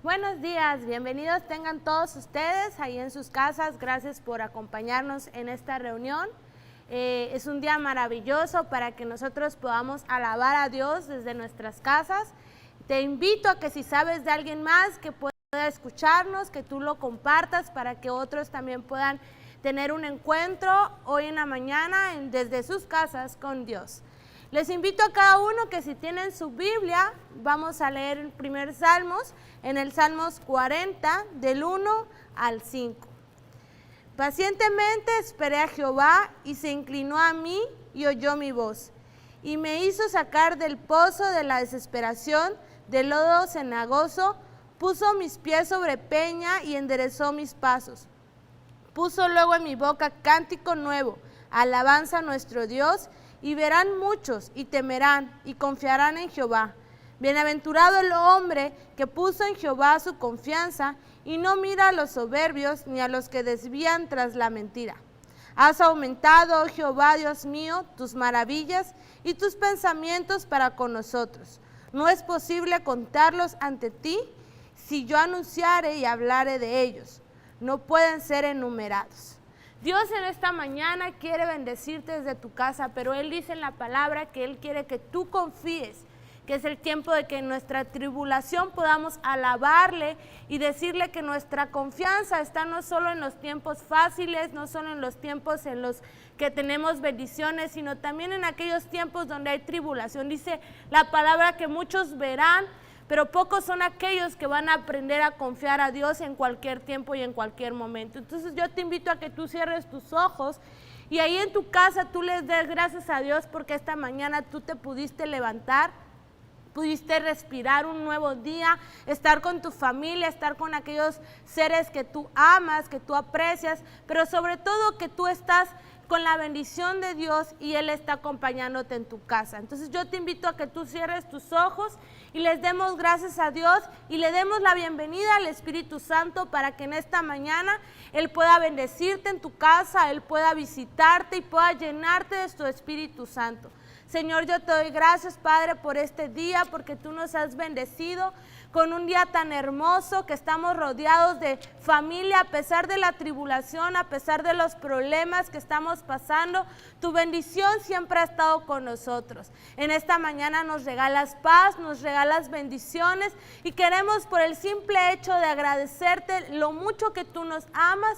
Buenos días, bienvenidos tengan todos ustedes ahí en sus casas. Gracias por acompañarnos en esta reunión. Es un día maravilloso para que nosotros podamos alabar a Dios desde nuestras casas. Te invito a que si sabes de alguien más que pueda escucharnos, que tú lo compartas para que otros también puedan tener un encuentro hoy en la mañana desde sus casas con Dios. Les invito a cada uno que si tienen su Biblia, vamos a leer el primer Salmos, en el Salmos 40, del 1 al 5. Pacientemente esperé a Jehová y se inclinó a mí y oyó mi voz, y me hizo sacar del pozo de la desesperación, del lodo cenagoso, puso mis pies sobre peña y enderezó mis pasos. Puso luego en mi boca cántico nuevo, alabanza a nuestro Dios, y verán muchos y temerán y confiarán en Jehová. Bienaventurado el hombre que puso en Jehová su confianza y no mira a los soberbios ni a los que desvían tras la mentira. Has aumentado, oh Jehová, Dios mío, tus maravillas y tus pensamientos para con nosotros. No es posible contarlos ante ti. Si yo anunciare y hablare de ellos, no pueden ser enumerados. Dios en esta mañana quiere bendecirte desde tu casa, pero Él dice en la palabra que Él quiere que tú confíes, que es el tiempo de que en nuestra tribulación podamos alabarle y decirle que nuestra confianza está no solo en los tiempos fáciles, no solo en los tiempos en los que tenemos bendiciones, sino también en aquellos tiempos donde hay tribulación. Dice la palabra que muchos verán, pero pocos son aquellos que van a aprender a confiar a Dios en cualquier tiempo y en cualquier momento. Entonces yo te invito a que tú cierres tus ojos y ahí en tu casa tú les des gracias a Dios porque esta mañana tú te pudiste levantar, pudiste respirar un nuevo día, estar con tu familia, estar con aquellos seres que tú amas, que tú aprecias, pero sobre todo que tú estás con la bendición de Dios y Él está acompañándote en tu casa. Entonces yo te invito a que tú cierres tus ojos y les demos gracias a Dios y le demos la bienvenida al Espíritu Santo para que en esta mañana Él pueda bendecirte en tu casa, Él pueda visitarte y pueda llenarte de su Espíritu Santo. Señor, yo te doy gracias, Padre, por este día, porque tú nos has bendecido con un día tan hermoso, que estamos rodeados de familia a pesar de la tribulación, a pesar de los problemas que estamos pasando. Tu bendición siempre ha estado con nosotros. En esta mañana nos regalas paz, nos regalas bendiciones y queremos por el simple hecho de agradecerte lo mucho que tú nos amas,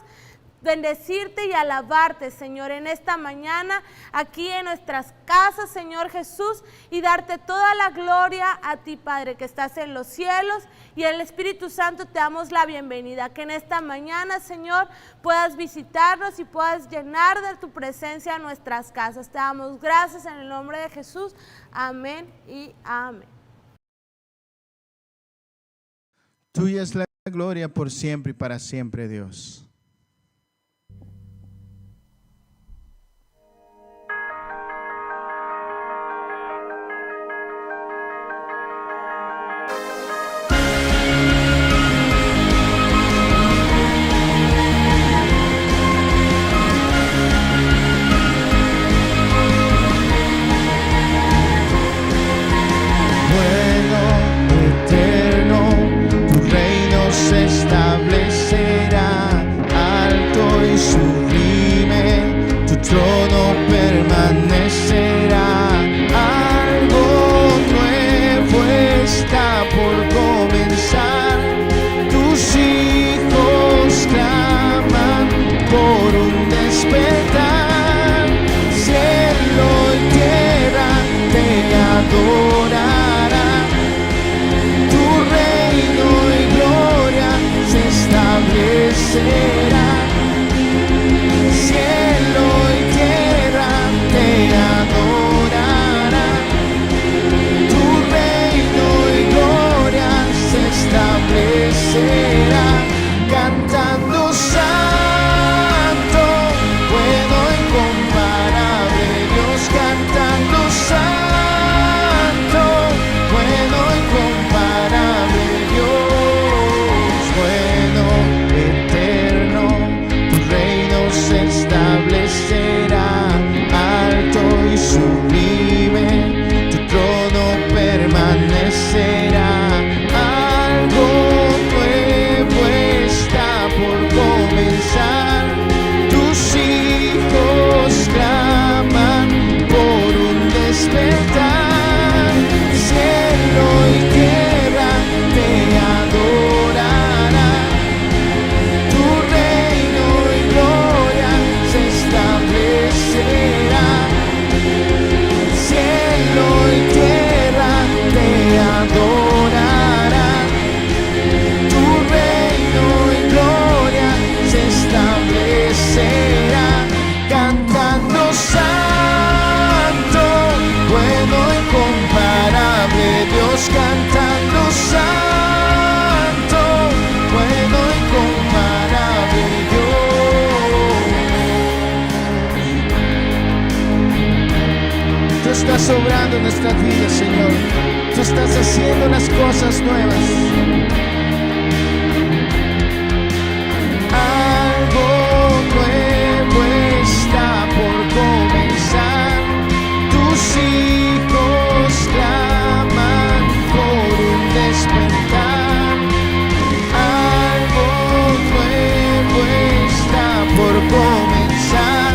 bendecirte y alabarte, Señor, en esta mañana, aquí en nuestras casas, Señor Jesús, y darte toda la gloria a ti, Padre, que estás en los cielos, y el Espíritu Santo te damos la bienvenida, que en esta mañana, Señor, puedas visitarnos y puedas llenar de tu presencia nuestras casas. Te damos gracias en el nombre de Jesús. Amén y amén. Tuya es la gloria por siempre y para siempre, Dios. Establecerá estás obrando en nuestras vidas, Señor. Tú estás haciendo las cosas nuevas. Algo nuevo está por comenzar. Tus hijos claman por un despertar. Algo nuevo está por comenzar.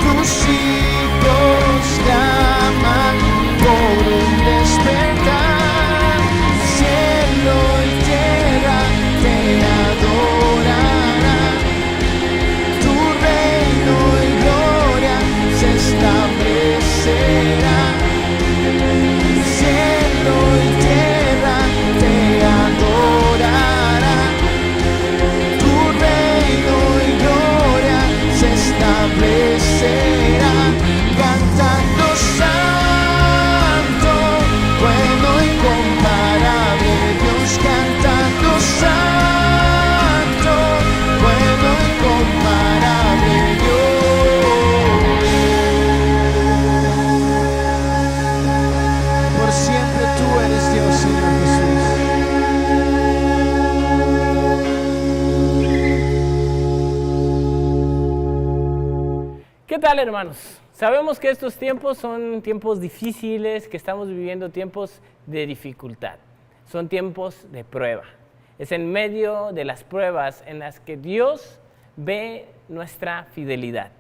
Tus hijos claman por un despertar. Cielo y tierra te adorarán. Tu reino y gloria se establecerá. Cielo y tierra te adorarán. Tu reino y gloria se establecerá. Cantando santo, bueno y comparable Dios. Cantando santo, bueno y comparable Dios. Por siempre tú eres Dios, Señor Jesús. ¿Qué tal, hermanos? Sabemos que estos tiempos son tiempos difíciles, que estamos viviendo tiempos de dificultad. Son tiempos de prueba. Es en medio de las pruebas en las que Dios ve nuestra fidelidad.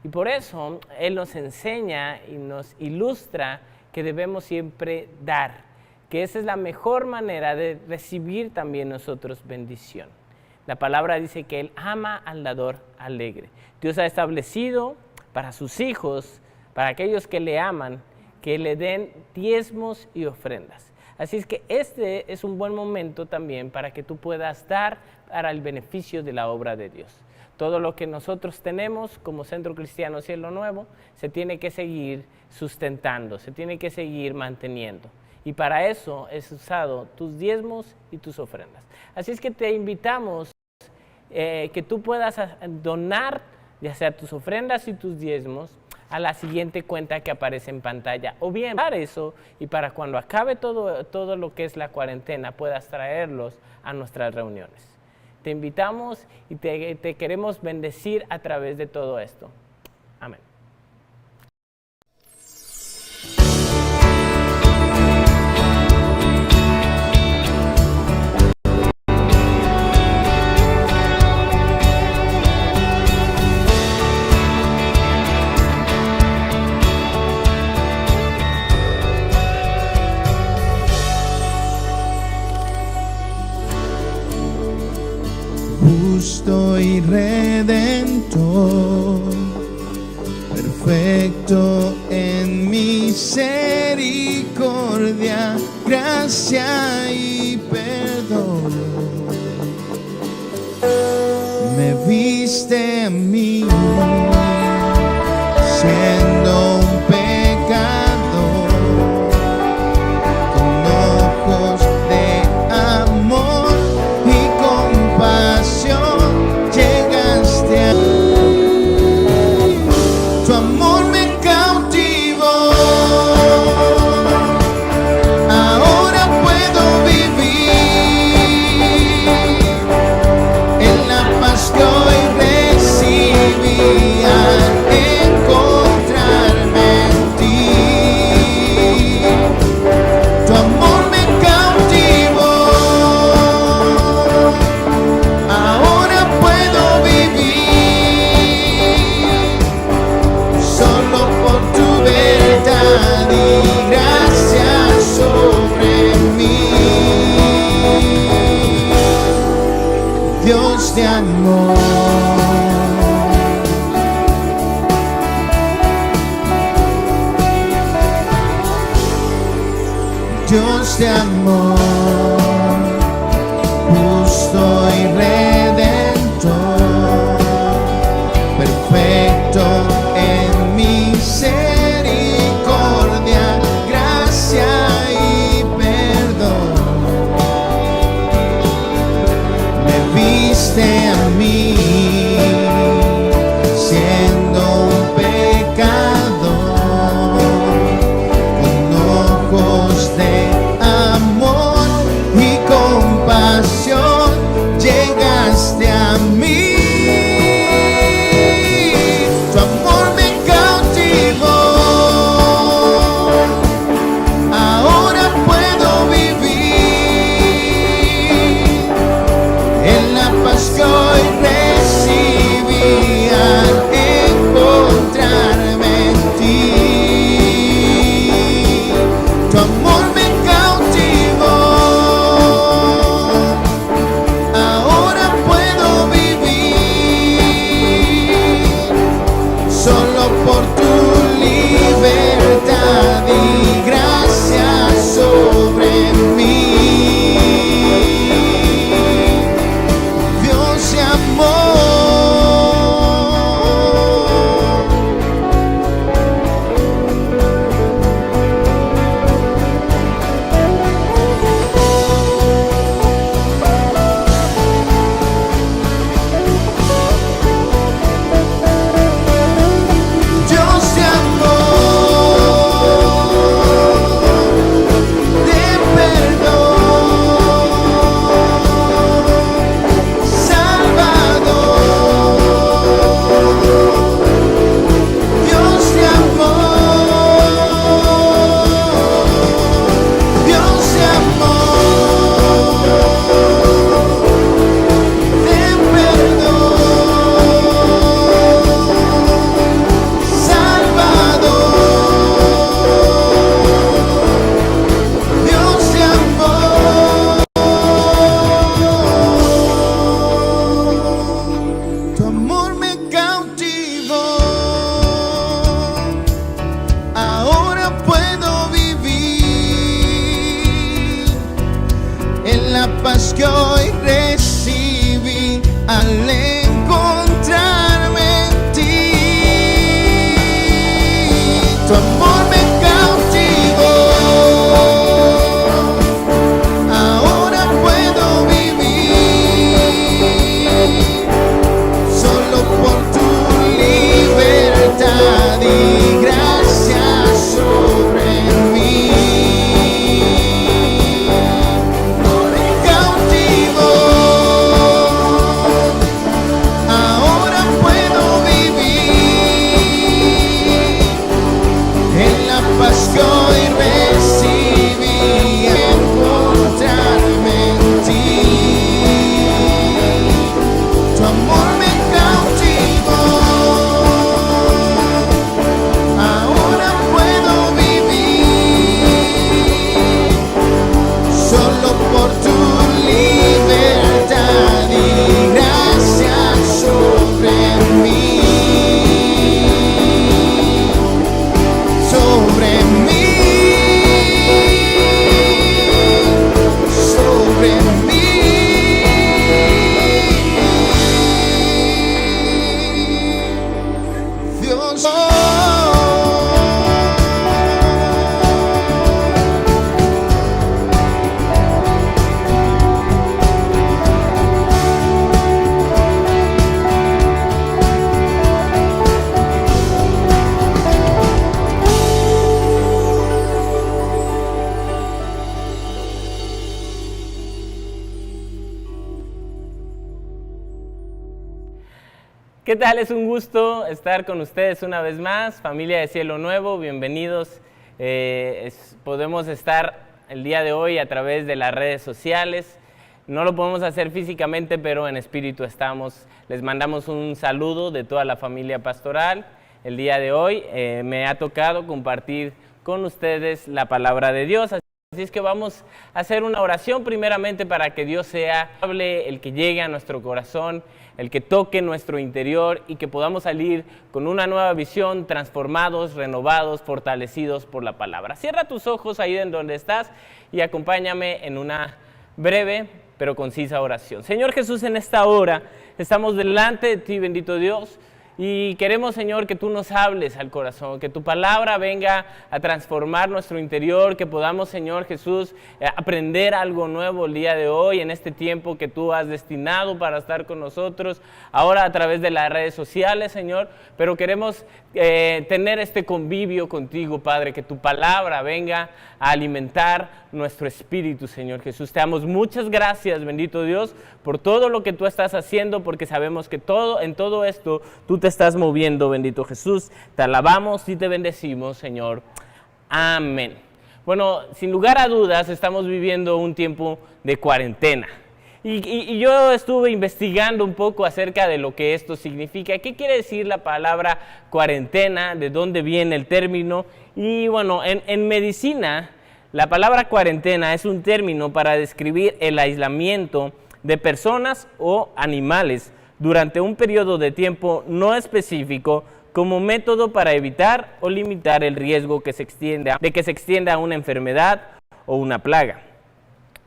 Y por eso Él nos enseña y nos ilustra que debemos siempre dar, que esa es la mejor manera de recibir también nosotros bendición. La palabra dice que Él ama al dador alegre. Dios ha establecido para sus hijos, para aquellos que le aman, que le den diezmos y ofrendas. Así es que este es un buen momento también para que tú puedas dar para el beneficio de la obra de Dios. Todo lo que nosotros tenemos como Centro Cristiano Cielo Nuevo se tiene que seguir sustentando, se tiene que seguir manteniendo. Y para eso es usado tus diezmos y tus ofrendas. Así es que te invitamos que tú puedas donar ya sea tus ofrendas y tus diezmos a la siguiente cuenta que aparece en pantalla. O bien para eso y para cuando acabe todo lo que es la cuarentena puedas traerlos a nuestras reuniones. Te invitamos y te queremos bendecir a través de todo esto. Amén. Justo y redentor, perfecto en misericordia, gracia y perdón. Me viste a mí siendo un pecador, con ojos de amor y compasión. Llegaste a tu amor, me cautivó. Ahora puedo vivir en la paz que hoy recibí al encontrarme en ti. Tu amor me cautivó. Ahora puedo vivir solo por tu verdad y gracia sobre mí. Dios de amor, Dios de amor, justo y redentor, perfecto en misericordia, gracia y perdón. Me viste a mí siendo un pecador, ¿Qué tal? Es un gusto estar con ustedes una vez más, familia de Cielo Nuevo, bienvenidos. Podemos estar el día de hoy a través de las redes sociales. No lo podemos hacer físicamente, pero en espíritu estamos. Les mandamos un saludo de toda la familia pastoral. El día de hoy me ha tocado compartir con ustedes la palabra de Dios. Así es que vamos a hacer una oración primeramente para que Dios sea el que llegue a nuestro corazón, el que toque nuestro interior y que podamos salir con una nueva visión, transformados, renovados, fortalecidos por la palabra. Cierra tus ojos ahí en donde estás y acompáñame en una breve pero concisa oración. Señor Jesús, en esta hora estamos delante de ti, bendito Dios, y queremos, Señor, que tú nos hables al corazón, que tu palabra venga a transformar nuestro interior, que podamos, Señor Jesús, aprender algo nuevo el día de hoy, en este tiempo que tú has destinado para estar con nosotros, ahora a través de las redes sociales, Señor, pero queremos tener este convivio contigo, Padre, que tu palabra venga a alimentar nuestro espíritu, Señor Jesús. Te damos muchas gracias, bendito Dios, por todo lo que tú estás haciendo, porque sabemos que en todo esto tú te estás moviendo, bendito Jesús. Te alabamos y te bendecimos, Señor. Amén. Bueno, sin lugar a dudas, estamos viviendo un tiempo de cuarentena. Y yo estuve investigando un poco acerca de lo que esto significa. ¿Qué quiere decir la palabra cuarentena? ¿De dónde viene el término? Y bueno, en medicina, la palabra cuarentena es un término para describir el aislamiento de personas o animales durante un periodo de tiempo no específico como método para evitar o limitar el riesgo de que se extienda una enfermedad o una plaga.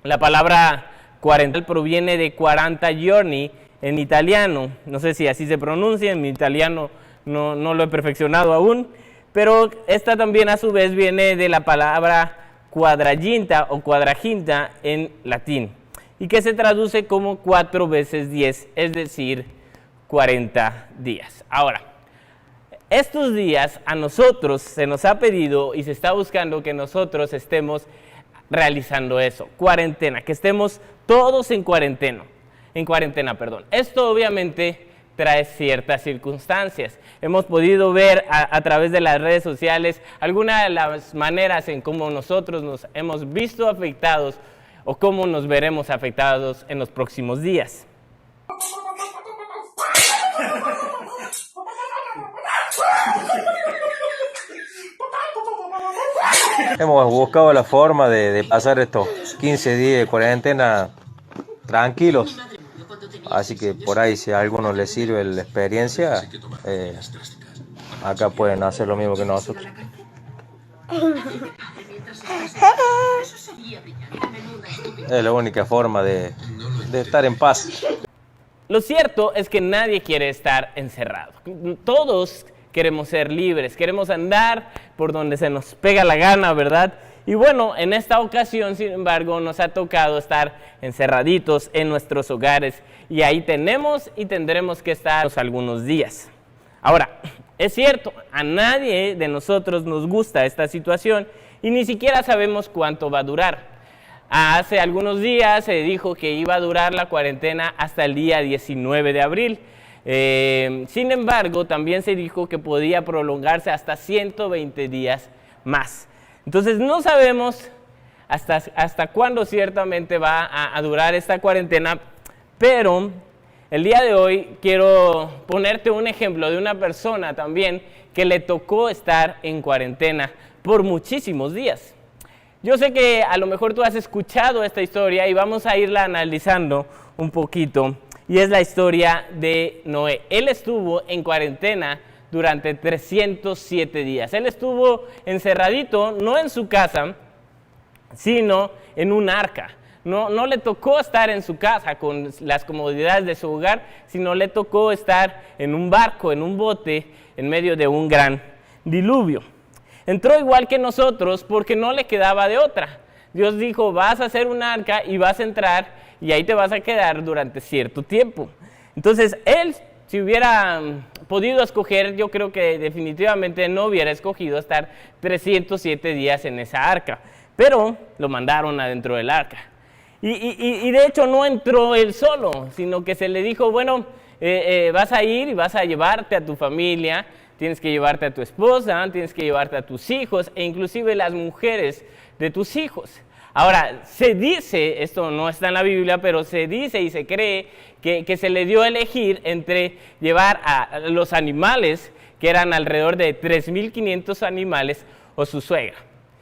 La palabra cuarentena proviene de 40 giorni en italiano, no sé si así se pronuncia, en mi italiano no lo he perfeccionado aún, pero esta también a su vez viene de la palabra quadraginta o quadraginta en latín, y que se traduce como 4 veces 10, es decir, 40 días. Ahora, estos días a nosotros se nos ha pedido y se está buscando que nosotros estemos realizando eso, cuarentena, que estemos todos en cuarentena. Esto obviamente trae ciertas circunstancias. Hemos podido ver a través de las redes sociales algunas de las maneras en cómo nosotros nos hemos visto afectados o cómo nos veremos afectados en los próximos días. Hemos buscado la forma de pasar estos 15 días de cuarentena tranquilos, así que por ahí si a alguno les sirve la experiencia, acá pueden hacer lo mismo que nosotros. Es la única forma de estar en paz. Lo cierto es que nadie quiere estar encerrado. Todos queremos ser libres, queremos andar por donde se nos pega la gana, ¿verdad? Y bueno, en esta ocasión, sin embargo, nos ha tocado estar encerraditos en nuestros hogares y ahí tenemos y tendremos que estar algunos días. Ahora, es cierto, a nadie de nosotros nos gusta esta situación y ni siquiera sabemos cuánto va a durar. Hace algunos días se dijo que iba a durar la cuarentena hasta el día 19 de abril. Sin embargo, también se dijo que podía prolongarse hasta 120 días más. Entonces no sabemos hasta cuándo ciertamente va a durar esta cuarentena, pero el día de hoy quiero ponerte un ejemplo de una persona también que le tocó estar en cuarentena por muchísimos días. Yo sé que a lo mejor tú has escuchado esta historia y vamos a irla analizando un poquito. Y es la historia de Noé. Él estuvo en cuarentena durante 307 días. Él estuvo encerradito, no en su casa, sino en un arca. No le tocó estar en su casa con las comodidades de su hogar, sino le tocó estar en un barco, en un bote, en medio de un gran diluvio. Entró igual que nosotros porque no le quedaba de otra. Dios dijo, vas a hacer un arca y vas a entrar y ahí te vas a quedar durante cierto tiempo. Entonces, él, si hubiera podido escoger, yo creo que definitivamente no hubiera escogido estar 307 días en esa arca, pero lo mandaron adentro del arca. Y de hecho no entró él solo, sino que se le dijo, bueno, vas a ir y vas a llevarte a tu familia, tienes que llevarte a tu esposa, tienes que llevarte a tus hijos e inclusive las mujeres de tus hijos. Ahora, se dice, esto no está en la Biblia, pero se dice y se cree que se le dio a elegir entre llevar a los animales, que eran alrededor de 3.500 animales, o su suegra.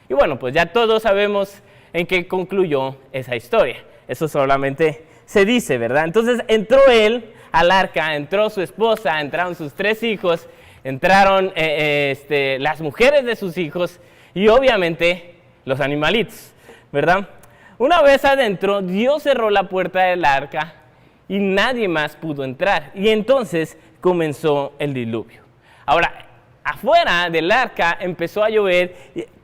Y bueno, pues ya todos sabemos en qué concluyó esa historia. Eso solamente se dice, ¿verdad? Entonces entró él al arca, entró su esposa, entraron sus 3 hijos, entraron las mujeres de sus hijos y obviamente los animalitos, ¿verdad? Una vez adentro, Dios cerró la puerta del arca y nadie más pudo entrar. Y entonces comenzó el diluvio. Ahora, afuera del arca empezó a llover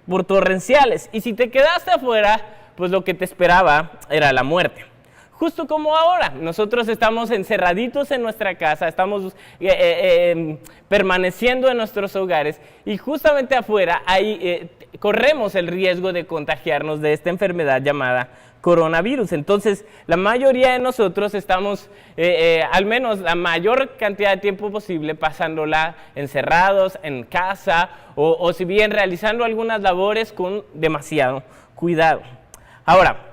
por torrenciales. Y si te quedaste afuera, pues lo que te esperaba era la muerte. Justo como ahora, nosotros estamos encerraditos en nuestra casa, estamos permaneciendo en nuestros hogares y justamente afuera ahí corremos el riesgo de contagiarnos de esta enfermedad llamada coronavirus. Entonces, la mayoría de nosotros estamos, al menos la mayor cantidad de tiempo posible, pasándola encerrados en casa o si bien realizando algunas labores con demasiado cuidado. Ahora,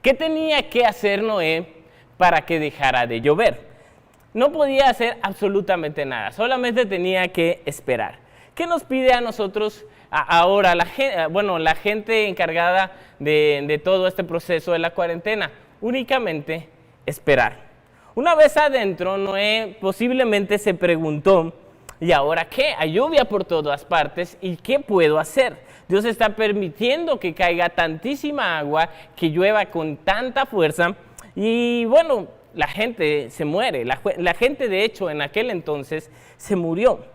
¿qué tenía que hacer Noé para que dejara de llover? No podía hacer absolutamente nada, solamente tenía que esperar. ¿Qué nos pide a nosotros ahora la gente encargada de todo este proceso de la cuarentena? Únicamente esperar. Una vez adentro, Noé posiblemente se preguntó, ¿y ahora qué? Hay lluvia por todas partes, ¿y qué puedo hacer? Dios está permitiendo que caiga tantísima agua, que llueva con tanta fuerza y bueno, la gente se muere. La gente de hecho en aquel entonces se murió.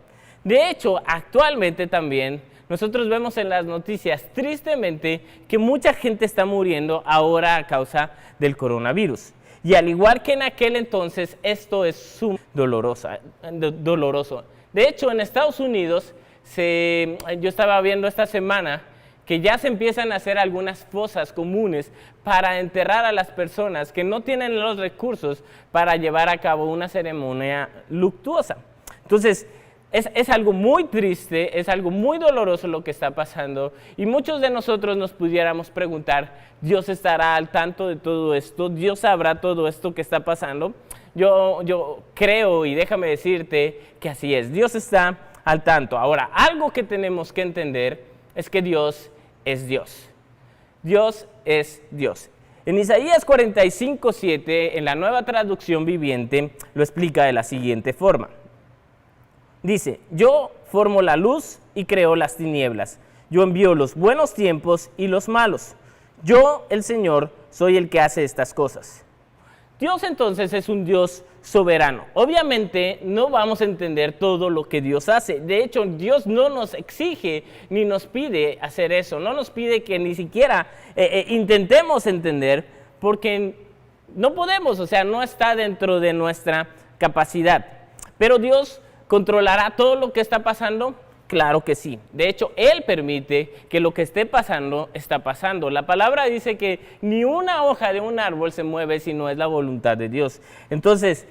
De hecho, actualmente también nosotros vemos en las noticias tristemente que mucha gente está muriendo ahora a causa del coronavirus. Y al igual que en aquel entonces, esto es sumamente doloroso. De hecho, en Estados Unidos, yo estaba viendo esta semana que ya se empiezan a hacer algunas fosas comunes para enterrar a las personas que no tienen los recursos para llevar a cabo una ceremonia luctuosa. Entonces, es algo muy triste, es algo muy doloroso lo que está pasando y muchos de nosotros nos pudiéramos preguntar, ¿Dios estará al tanto de todo esto? ¿Dios sabrá todo esto que está pasando? Yo creo y déjame decirte que así es, Dios está al tanto. Ahora, algo que tenemos que entender es que Dios es Dios. Dios es Dios. En Isaías 45:7, en la Nueva Traducción Viviente, lo explica de la siguiente forma. Dice, yo formo la luz y creo las tinieblas. Yo envío los buenos tiempos y los malos. Yo, el Señor, soy el que hace estas cosas. Dios entonces es un Dios soberano. Obviamente no vamos a entender todo lo que Dios hace. De hecho, Dios no nos exige ni nos pide hacer eso. No nos pide que ni siquiera intentemos entender porque no podemos, o sea, no está dentro de nuestra capacidad. Pero Dios ¿controlará todo lo que está pasando? Claro que sí. De hecho, Él permite que lo que esté pasando, está pasando. La palabra dice que ni una hoja de un árbol se mueve si no es la voluntad de Dios. Entonces,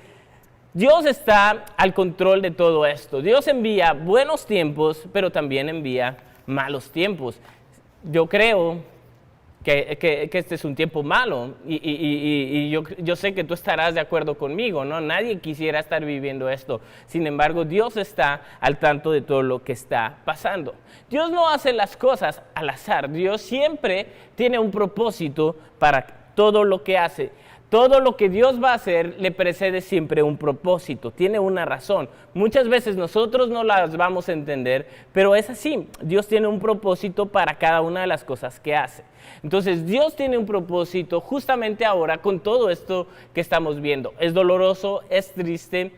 Dios está al control de todo esto. Dios envía buenos tiempos, pero también envía malos tiempos. Yo creo que este es un tiempo malo y yo sé que tú estarás de acuerdo conmigo, ¿no? Nadie quisiera estar viviendo esto. Sin embargo, Dios está al tanto de todo lo que está pasando. Dios no hace las cosas al azar. Dios siempre tiene un propósito para todo lo que hace. Todo lo que Dios va a hacer le precede siempre un propósito, tiene una razón. Muchas veces nosotros no las vamos a entender, pero es así. Dios tiene un propósito para cada una de las cosas que hace. Entonces Dios tiene un propósito justamente ahora con todo esto que estamos viendo. Es doloroso, es triste,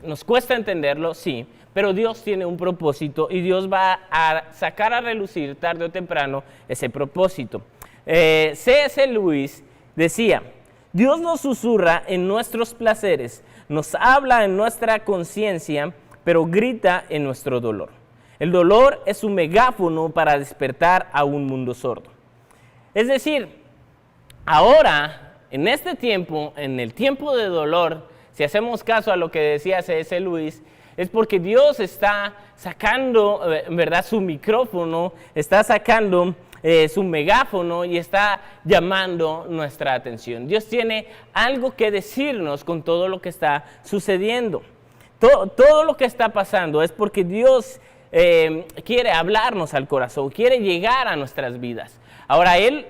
nos cuesta entenderlo, sí, pero Dios tiene un propósito y Dios va a sacar a relucir tarde o temprano ese propósito. C.S. Lewis decía, Dios nos susurra en nuestros placeres, nos habla en nuestra conciencia, pero grita en nuestro dolor. El dolor es un megáfono para despertar a un mundo sordo. Es decir, ahora, en este tiempo, en el tiempo de dolor, si hacemos caso a lo que decía C.S. Lewis, es porque Dios está sacando, ¿verdad?, su micrófono, está sacando su megáfono y está llamando nuestra atención. Dios tiene algo que decirnos con todo lo que está sucediendo. Todo lo que está pasando es porque Dios quiere hablarnos al corazón, quiere llegar a nuestras vidas. Ahora, Él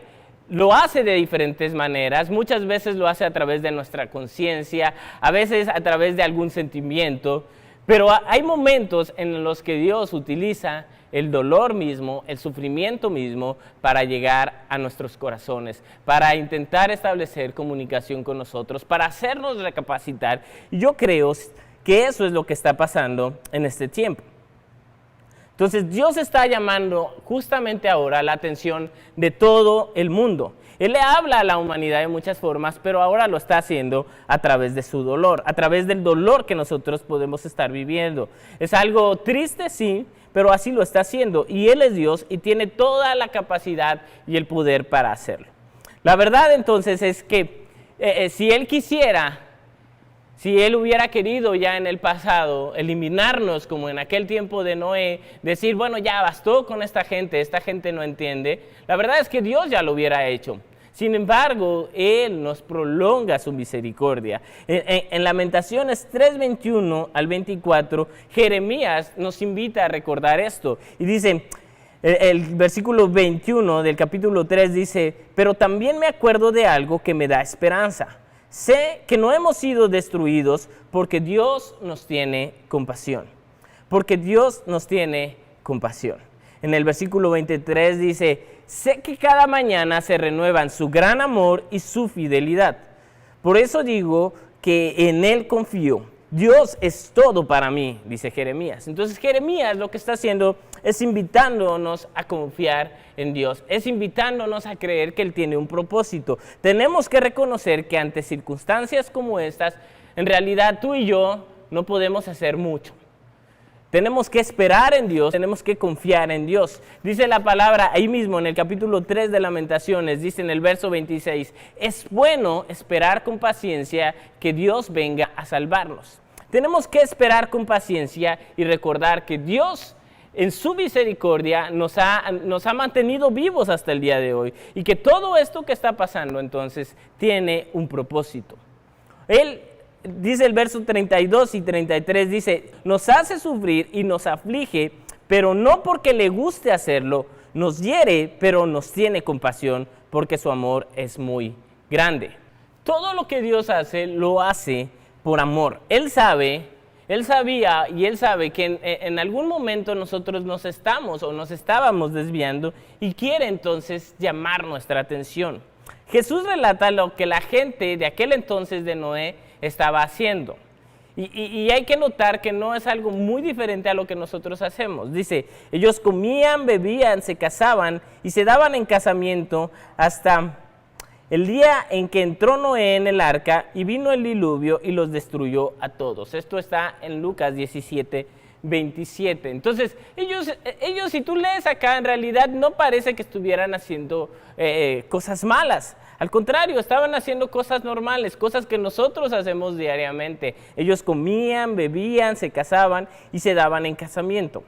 lo hace de diferentes maneras, muchas veces lo hace a través de nuestra conciencia, a veces a través de algún sentimiento, pero hay momentos en los que Dios utiliza el dolor mismo, el sufrimiento mismo, para llegar a nuestros corazones, para intentar establecer comunicación con nosotros, para hacernos recapacitar. Y yo creo que eso es lo que está pasando en este tiempo. Entonces Dios está llamando justamente ahora la atención de todo el mundo. Él le habla a la humanidad de muchas formas, pero ahora lo está haciendo a través de su dolor, a través del dolor que nosotros podemos estar viviendo. Es algo triste, sí, pero así lo está haciendo. Y Él es Dios y tiene toda la capacidad y el poder para hacerlo. La verdad entonces es que si Él quisiera, si Él hubiera querido ya en el pasado eliminarnos como en aquel tiempo de Noé, decir, bueno, ya bastó con esta gente no entiende, la verdad es que Dios ya lo hubiera hecho. Sin embargo, Él nos prolonga su misericordia. En Lamentaciones 3:21 al 24, Jeremías nos invita a recordar esto. Y dice, el versículo 21 del capítulo 3 dice, pero también me acuerdo de algo que me da esperanza. Sé que no hemos sido destruidos porque Dios nos tiene compasión. Porque Dios nos tiene compasión. En el versículo 23 dice, sé que cada mañana se renuevan su gran amor y su fidelidad. Por eso digo que en Él confío. Dios es todo para mí, dice Jeremías. Entonces Jeremías lo que está haciendo es invitándonos a confiar en Dios, es invitándonos a creer que Él tiene un propósito. Tenemos que reconocer que ante circunstancias como estas, en realidad tú y yo no podemos hacer mucho. Tenemos que esperar en Dios, tenemos que confiar en Dios. Dice la palabra ahí mismo en el capítulo 3 de Lamentaciones, dice en el verso 26, es bueno esperar con paciencia que Dios venga a salvarnos. Tenemos que esperar con paciencia y recordar que Dios en su misericordia nos ha mantenido vivos hasta el día de hoy y que todo esto que está pasando entonces tiene un propósito. Él dice el verso 32 y 33, dice, nos hace sufrir y nos aflige, pero no porque le guste hacerlo, nos hiere, pero nos tiene compasión, porque su amor es muy grande. Todo lo que Dios hace, lo hace por amor. Él sabía y Él sabe que en algún momento nosotros nos estábamos desviando y quiere entonces llamar nuestra atención. Jesús relata lo que la gente de aquel entonces de Noé estaba haciendo. Y hay que notar que no es algo muy diferente a lo que nosotros hacemos. Dice, ellos comían, bebían, se casaban y se daban en casamiento hasta el día en que entró Noé en el arca y vino el diluvio y los destruyó a todos. Esto está en Lucas 17:27. Entonces, ellos, si tú lees acá, en realidad no parece que estuvieran haciendo cosas malas. Al contrario, estaban haciendo cosas normales, cosas que nosotros hacemos diariamente. Ellos comían, bebían, se casaban y se daban en casamiento.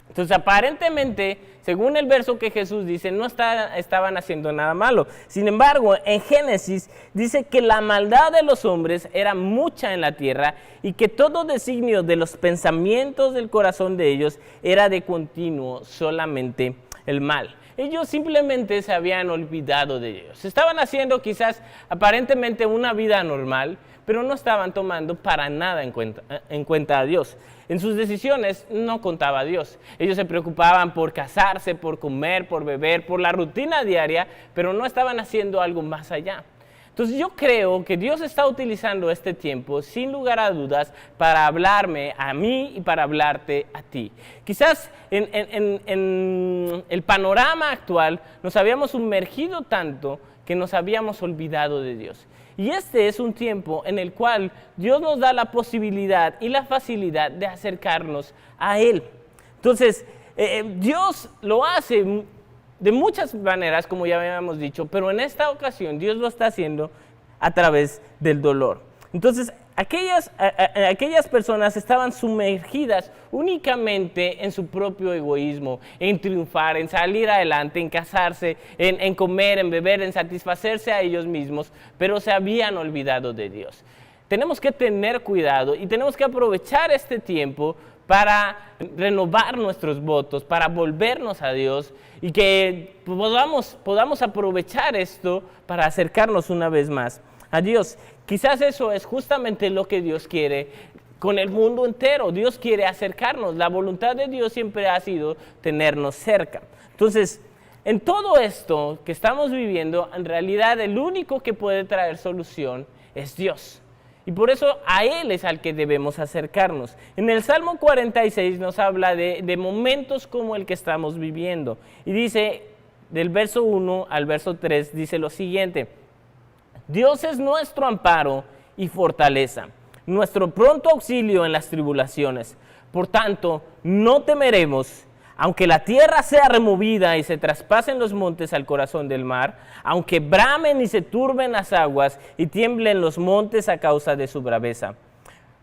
Entonces, aparentemente, según el verso que Jesús dice, no estaban haciendo nada malo. Sin embargo, en Génesis dice que la maldad de los hombres era mucha en la tierra y que todo designio de los pensamientos del corazón de ellos era de continuo solamente el mal. Ellos simplemente se habían olvidado de Dios. Estaban haciendo quizás aparentemente una vida normal, pero no estaban tomando para nada en cuenta a Dios. En sus decisiones no contaba a Dios. Ellos se preocupaban por casarse, por comer, por beber, por la rutina diaria, pero no estaban haciendo algo más allá. Entonces yo creo que Dios está utilizando este tiempo, sin lugar a dudas, para hablarme a mí y para hablarte a ti. Quizás en el panorama actual nos habíamos sumergido tanto que nos habíamos olvidado de Dios. Y este es un tiempo en el cual Dios nos da la posibilidad y la facilidad de acercarnos a Él. Entonces, Dios lo hace de muchas maneras, como ya habíamos dicho, pero en esta ocasión Dios lo está haciendo a través del dolor. Entonces, aquellas personas estaban sumergidas únicamente en su propio egoísmo, en triunfar, en salir adelante, en casarse, en comer, en beber, en satisfacerse a ellos mismos, pero se habían olvidado de Dios. Tenemos que tener cuidado y tenemos que aprovechar este tiempo para renovar nuestros votos, para volvernos a Dios y que podamos aprovechar esto para acercarnos una vez más a Dios. Quizás eso es justamente lo que Dios quiere con el mundo entero. Dios quiere acercarnos. La voluntad de Dios siempre ha sido tenernos cerca. Entonces, en todo esto que estamos viviendo, en realidad el único que puede traer solución es Dios. Y por eso a Él es al que debemos acercarnos. En el Salmo 46 nos habla de momentos como el que estamos viviendo. Y dice, del verso 1 al verso 3, dice lo siguiente: Dios es nuestro amparo y fortaleza, nuestro pronto auxilio en las tribulaciones. Por tanto, no temeremos, aunque la tierra sea removida y se traspasen los montes al corazón del mar, aunque bramen y se turben las aguas y tiemblen los montes a causa de su braveza.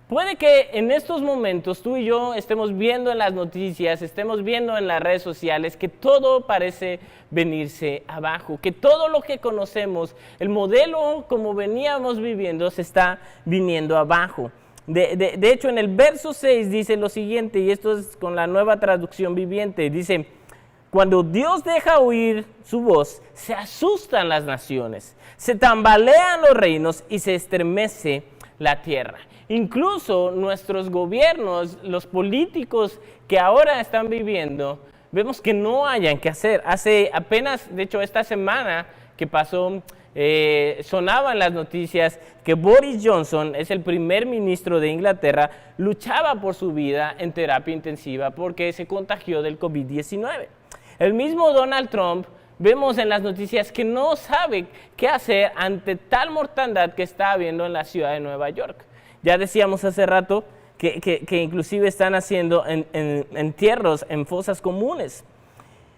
Puede que en estos momentos tú y yo estemos viendo en las noticias, estemos viendo en las redes sociales que todo parece venirse abajo, que todo lo que conocemos, el modelo como veníamos viviendo, se está viniendo abajo. De hecho, en el verso 6 dice lo siguiente, y esto es con la Nueva Traducción Viviente, dice: cuando Dios deja oír su voz, se asustan las naciones, se tambalean los reinos y se estremece la tierra. Incluso nuestros gobiernos, los políticos que ahora están viviendo, vemos que no hayan que hacer. Hace apenas, de hecho esta semana que pasó, sonaba en las noticias que Boris Johnson es el primer ministro de Inglaterra, luchaba por su vida en terapia intensiva porque se contagió del COVID-19. El mismo Donald Trump, vemos en las noticias que no sabe qué hacer ante tal mortandad que está habiendo en la ciudad de Nueva York. Ya decíamos hace rato que inclusive están haciendo entierros en fosas comunes.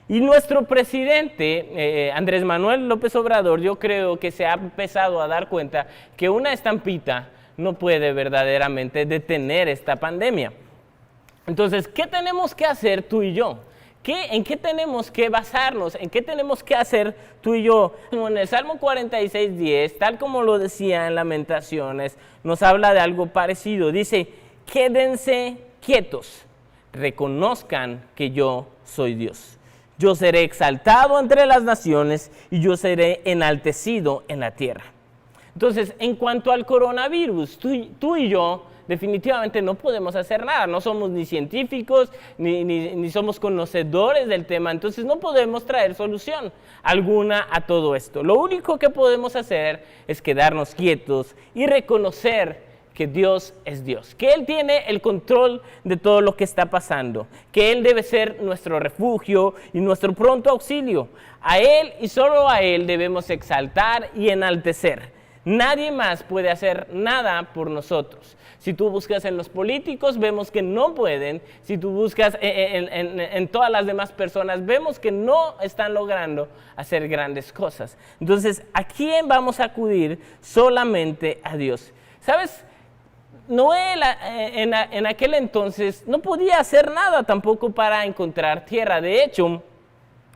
Y nuestro presidente, Andrés Manuel López Obrador, yo creo que se ha empezado a dar cuenta que una estampita no puede verdaderamente detener esta pandemia. Entonces, ¿qué tenemos que hacer tú y yo? ¿En qué tenemos que basarnos? ¿En qué tenemos que hacer tú y yo? Como en el Salmo 46:10, tal como lo decía en Lamentaciones, nos habla de algo parecido. Dice: quédense quietos, reconozcan que yo soy Dios. Yo seré exaltado entre las naciones y yo seré enaltecido en la tierra. Entonces, en cuanto al coronavirus, tú y yo definitivamente no podemos hacer nada. No somos ni científicos, ni somos conocedores del tema. Entonces, no podemos traer solución alguna a todo esto. Lo único que podemos hacer es quedarnos quietos y reconocer que Dios es Dios, que Él tiene el control de todo lo que está pasando, que Él debe ser nuestro refugio y nuestro pronto auxilio. A Él y solo a Él debemos exaltar y enaltecer. Nadie más puede hacer nada por nosotros. Si tú buscas en los políticos, vemos que no pueden. Si tú buscas en todas las demás personas, vemos que no están logrando hacer grandes cosas. Entonces, ¿a quién vamos a acudir? Solamente a Dios. ¿Sabes? Noé en aquel entonces no podía hacer nada tampoco para encontrar tierra. De hecho,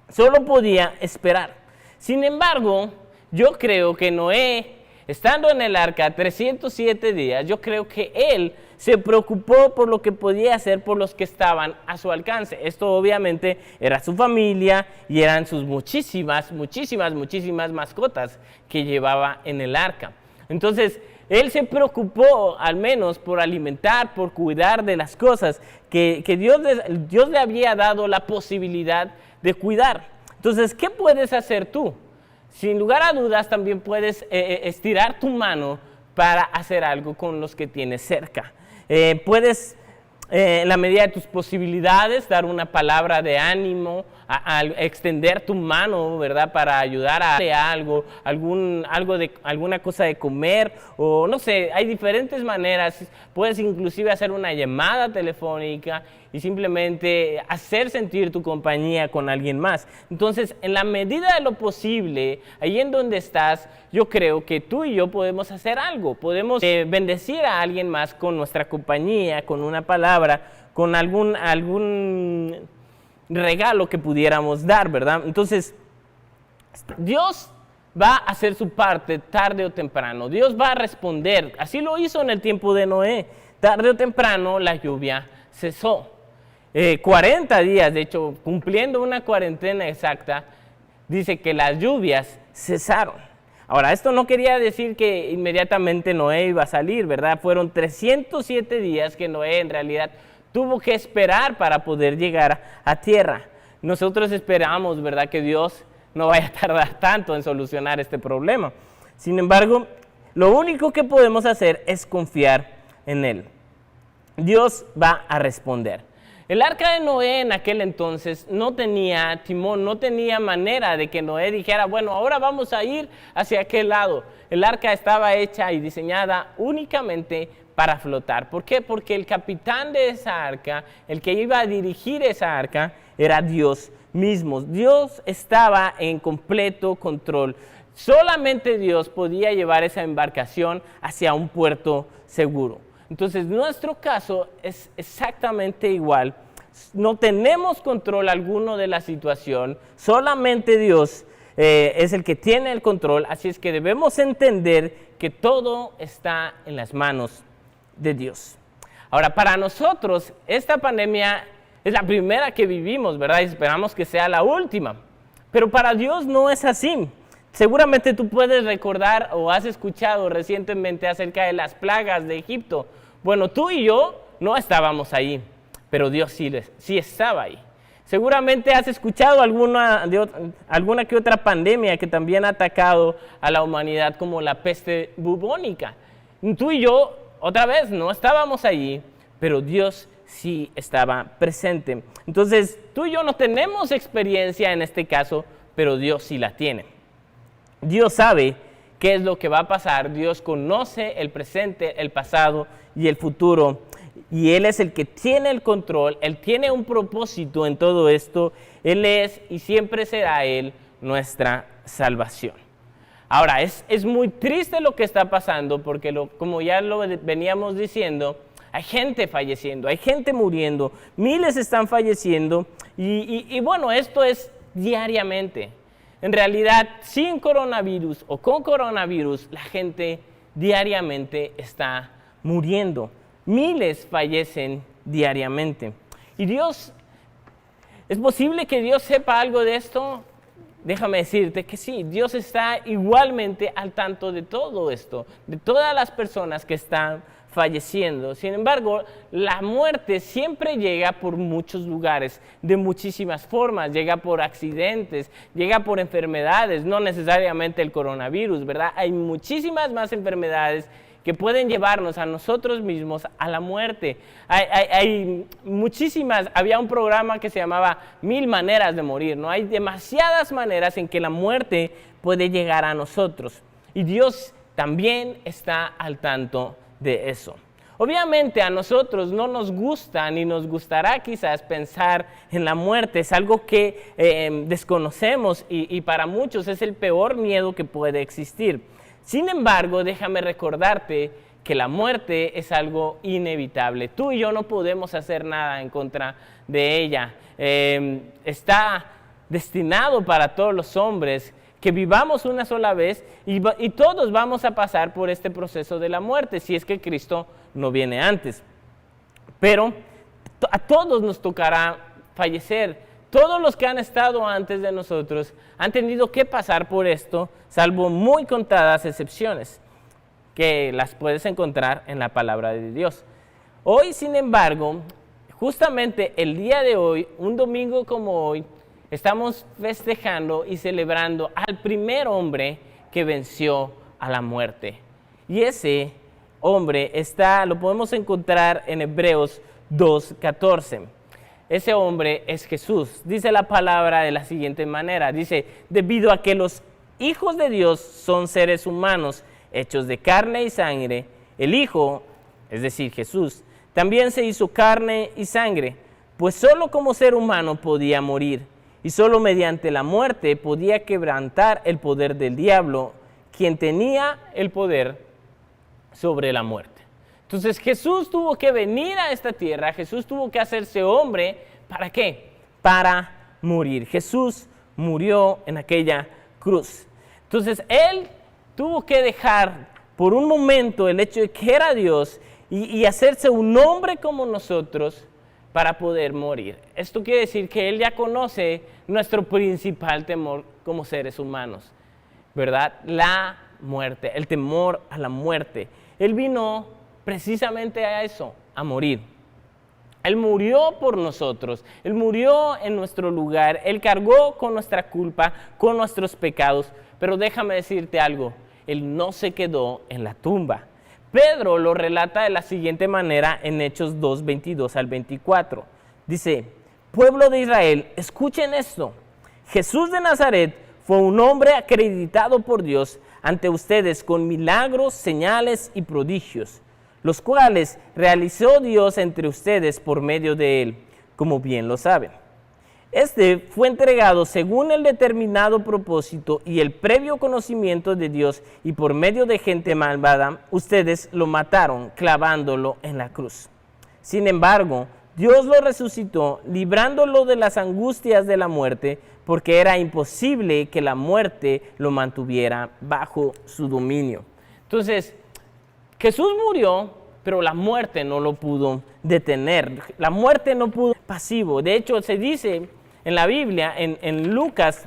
solo podía esperar. Sin embargo, yo creo que Noé, estando en el arca 307 días, yo creo que él se preocupó por lo que podía hacer por los que estaban a su alcance. Esto obviamente era su familia y eran sus muchísimas mascotas que llevaba en el arca. Entonces, él se preocupó al menos por alimentar, por cuidar de las cosas que Dios le había dado la posibilidad de cuidar. Entonces, ¿qué puedes hacer tú? Sin lugar a dudas, también puedes estirar tu mano para hacer algo con los que tienes cerca. Puedes, en la medida de tus posibilidades, dar una palabra de ánimo, a extender tu mano, ¿verdad?, para ayudar a algo, alguna cosa de comer, o no sé, hay diferentes maneras. Puedes inclusive hacer una llamada telefónica y simplemente hacer sentir tu compañía con alguien más. Entonces, en la medida de lo posible, ahí en donde estás, yo creo que tú y yo podemos hacer algo. Podemos bendecir a alguien más con nuestra compañía, con una palabra, con algún regalo que pudiéramos dar, ¿verdad? Entonces, Dios va a hacer su parte tarde o temprano. Dios va a responder. Así lo hizo en el tiempo de Noé. Tarde o temprano la lluvia cesó. 40 días, de hecho, cumpliendo una cuarentena exacta, dice que las lluvias cesaron. Ahora, esto no quería decir que inmediatamente Noé iba a salir, ¿verdad? Fueron 307 días que Noé en realidad tuvo que esperar para poder llegar a tierra. Nosotros esperamos, ¿verdad?, que Dios no vaya a tardar tanto en solucionar este problema. Sin embargo, lo único que podemos hacer es confiar en Él. Dios va a responder. El arca de Noé en aquel entonces no tenía timón, no tenía manera de que Noé dijera, bueno, ahora vamos a ir hacia aquel lado. El arca estaba hecha y diseñada únicamente para flotar. ¿Por qué? Porque el capitán de esa arca, el que iba a dirigir esa arca, era Dios mismo. Dios estaba en completo control. Solamente Dios podía llevar esa embarcación hacia un puerto seguro. Entonces, nuestro caso es exactamente igual. No tenemos control alguno de la situación, solamente Dios es el que tiene el control, así es que debemos entender que todo está en las manos de Dios. Ahora, para nosotros, esta pandemia es la primera que vivimos, ¿verdad? Y esperamos que sea la última. Pero para Dios no es así. Seguramente tú puedes recordar o has escuchado recientemente acerca de las plagas de Egipto. Bueno, tú y yo no estábamos ahí, pero Dios sí estaba ahí. Seguramente has escuchado alguna que otra pandemia que también ha atacado a la humanidad, como la peste bubónica. Tú y yo, otra vez, no estábamos allí, pero Dios sí estaba presente. Entonces, tú y yo no tenemos experiencia en este caso, pero Dios sí la tiene. Dios sabe qué es lo que va a pasar. Dios conoce el presente, el pasado y el futuro. Y Él es el que tiene el control. Él tiene un propósito en todo esto. Él es y siempre será Él nuestra salvación. Ahora, es muy triste lo que está pasando porque como ya lo veníamos diciendo, hay gente falleciendo, hay gente muriendo, miles están falleciendo y bueno, esto es diariamente. En realidad, sin coronavirus o con coronavirus, la gente diariamente está muriendo. Miles fallecen diariamente. ¿Y Dios, es posible que Dios sepa algo de esto? Déjame decirte que sí, Dios está igualmente al tanto de todo esto, de todas las personas que están falleciendo. Sin embargo, la muerte siempre llega por muchos lugares, de muchísimas formas. Llega por accidentes, llega por enfermedades, no necesariamente el coronavirus, ¿verdad? Hay muchísimas más enfermedades que pueden llevarnos a nosotros mismos a la muerte. Hay muchísimas, había un programa que se llamaba 1000 maneras de morir, ¿no? Hay demasiadas maneras en que la muerte puede llegar a nosotros. Y Dios también está al tanto de eso. Obviamente a nosotros no nos gusta ni nos gustará quizás pensar en la muerte. Es algo que desconocemos y para muchos es el peor miedo que puede existir. Sin embargo, déjame recordarte que la muerte es algo inevitable. Tú y yo no podemos hacer nada en contra de ella. Está destinado para todos los hombres que vivamos una sola vez y todos vamos a pasar por este proceso de la muerte, si es que Cristo no viene antes. Pero a todos nos tocará fallecer. Todos los que han estado antes de nosotros han tenido que pasar por esto, salvo muy contadas excepciones, que las puedes encontrar en la palabra de Dios. Hoy, sin embargo, justamente el día de hoy, un domingo como hoy, estamos festejando y celebrando al primer hombre que venció a la muerte. Y ese hombre lo podemos encontrar en Hebreos 2:14. Ese hombre es Jesús. Dice la palabra de la siguiente manera. Dice, debido a que los hijos de Dios son seres humanos hechos de carne y sangre, el Hijo, es decir, Jesús, también se hizo carne y sangre. pues solo como ser humano podía morir, y solo mediante la muerte podía quebrantar el poder del diablo, quien tenía el poder sobre la muerte. Entonces Jesús tuvo que venir a esta tierra, Jesús tuvo que hacerse hombre, ¿para qué? Para morir. Jesús murió en aquella cruz. Entonces Él tuvo que dejar por un momento el hecho de que era Dios y hacerse un hombre como nosotros para poder morir. Esto quiere decir que Él ya conoce nuestro principal temor como seres humanos, ¿verdad? La muerte, el temor a la muerte. Él vino precisamente a eso, a morir. Él murió por nosotros, Él murió en nuestro lugar, Él cargó con nuestra culpa, con nuestros pecados, pero déjame decirte algo, Él no se quedó en la tumba. Pedro lo relata de la siguiente manera en Hechos 2, 22 al 24. Dice, pueblo de Israel, escuchen esto. Jesús de Nazaret fue un hombre acreditado por Dios ante ustedes con milagros, señales y prodigios, los cuales realizó Dios entre ustedes por medio de él, como bien lo saben. Este fue entregado según el determinado propósito y el previo conocimiento de Dios, y por medio de gente malvada, ustedes lo mataron clavándolo en la cruz. Sin embargo, Dios lo resucitó, librándolo de las angustias de la muerte, porque era imposible que la muerte lo mantuviera bajo su dominio. Entonces, Jesús murió, pero la muerte no lo pudo detener. La muerte no pudo ser pasivo. De hecho, se dice en la Biblia, en Lucas